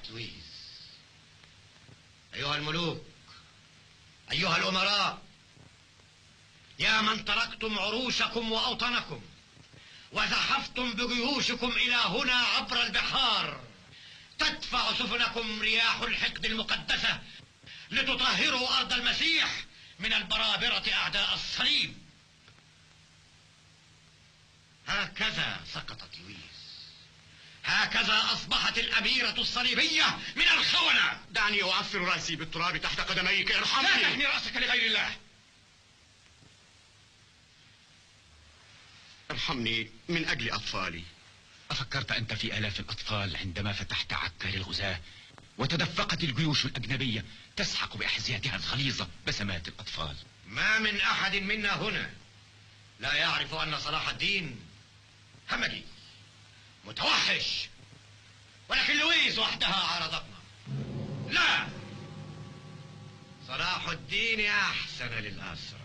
لويس. أيها الملوك، أيها الأمراء، يا من تركتم عروشكم وأوطانكم وزحفتم بجيوشكم إلى هنا عبر البحار، تدفع سفنكم رياح الحقد المقدسة لتطهروا أرض المسيح من البرابرة أعداء الصليب. هكذا سقطت لويس، هكذا أصبحت الأميرة الصليبية من الخونة. دعني أعفر رأسي بالتراب تحت قدميك، ارحمني. لا تحني رأسك لغير الله. ارحمني من أجل أطفالي. أفكرت أنت في آلاف الأطفال عندما فتحت عكا للغزاة وتدفقت الجيوش الأجنبية تسحق بأحذيتها الغليظة بسمات الأطفال؟ ما من أحد منا هنا لا يعرف أن صلاح الدين همجي متوحش، ولكن لويس وحدها عارضتنا. لا، صلاح الدين أحسن للأسرى.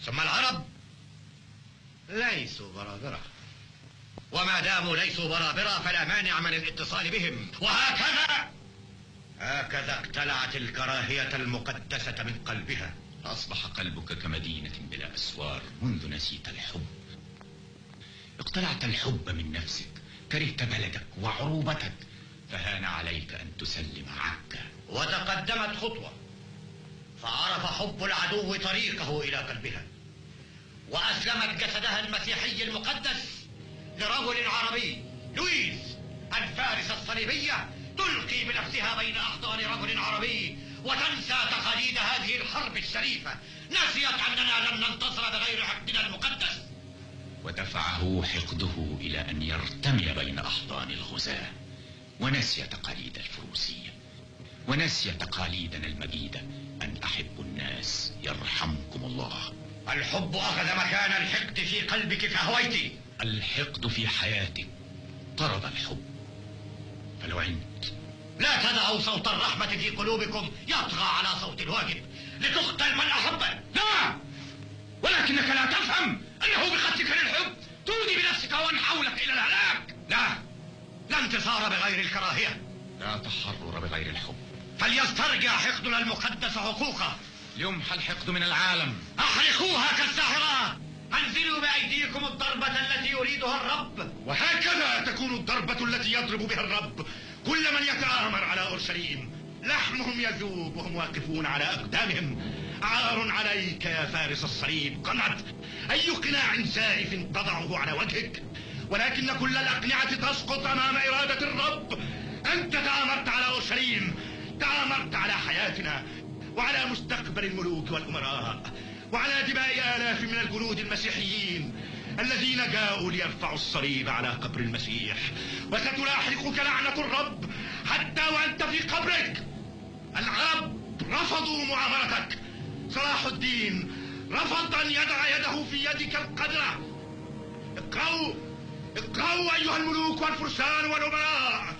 ثم العرب ليسوا برابرة، وما داموا ليسوا برابرة فلا مانع من الاتصال بهم. هكذا اقتلعت الكراهية المقدسة من قلبها. أصبح قلبك كمدينة بلا أسوار منذ نسيت الحب. اقتلعت الحب من نفسك، كرهت بلدك وعروبتك، فهان عليك أن تسلم عكا. وتقدمت خطوة فعرف حب العدو طريقه إلى قلبها، وأسلمت جسدها المسيحي المقدس لرجل عربي، لويس الفارس الصليبية، تلقي بنفسها بين أحضان رجل عربي وتنسى تقاليد هذه الحرب الشريفة. نسيت أننا لن ننتصر بغير حقدنا المقدس. ودفعه حقده إلى أن يرتمي بين أحضان الغزاة، ونسي تقاليد الفروسية، ونسي تقاليدنا المجيدة أن أحب الناس يرحمكم الله. الحب أخذ مكان الحقد في قلبك فهويت. الحقد في حياتك طرد الحب، فلو عنت لا تدعوا صوت الرحمة في قلوبكم يطغى على صوت الواجب لتقتل من أحبه. لا، ولكنك لا تفهم أنه بقتلك للحب تودي بنفسك ومن حولك إلى الهلاك. لا انتصار بغير الكراهية، لا تحرر بغير الحب. فليسترجع حقدنا المقدس حقوقه. يمحى الحقد من العالم. أحرقوها كالساحرة، أنزلوا بأيديكم الضربة التي يريدها الرب. وهكذا تكون الضربة التي يضرب بها الرب كل من يتآمر على أورشليم. لحمهم يذوب وهم واقفون على أقدامهم. عار عليك يا فارس الصليب، قنعت. أي قناع زائف تضعه على وجهك، ولكن كل الأقنعة تسقط أمام إرادة الرب. أنت تآمرت على أورشليم، تآمرت على حياتنا وعلى مستقبل الملوك والأمراء، وعلى دماء آلاف من الجنود المسيحيين الذين جاءوا ليرفعوا الصليب على قبر المسيح. وستلاحقك لعنة الرب حتى وأنت في قبرك. العرب رفضوا معاملتك. صلاح الدين رفض أن يضع يده في يدك القدرة. اقرأوا أيها الملوك والفرسان والأمراء،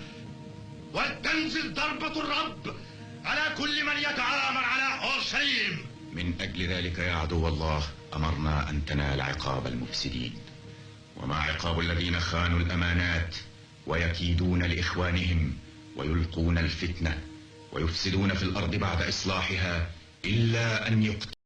ولتنزل ضربة الرب على كل من يتآمر على أورشليم. من أجل ذلك يا عدو الله أمرنا أن تنال عقاب المفسدين. وما عقاب الذين خانوا الأمانات ويكيدون لإخوانهم ويلقون الفتنة ويفسدون في الأرض بعد إصلاحها إلا أن يقتلوا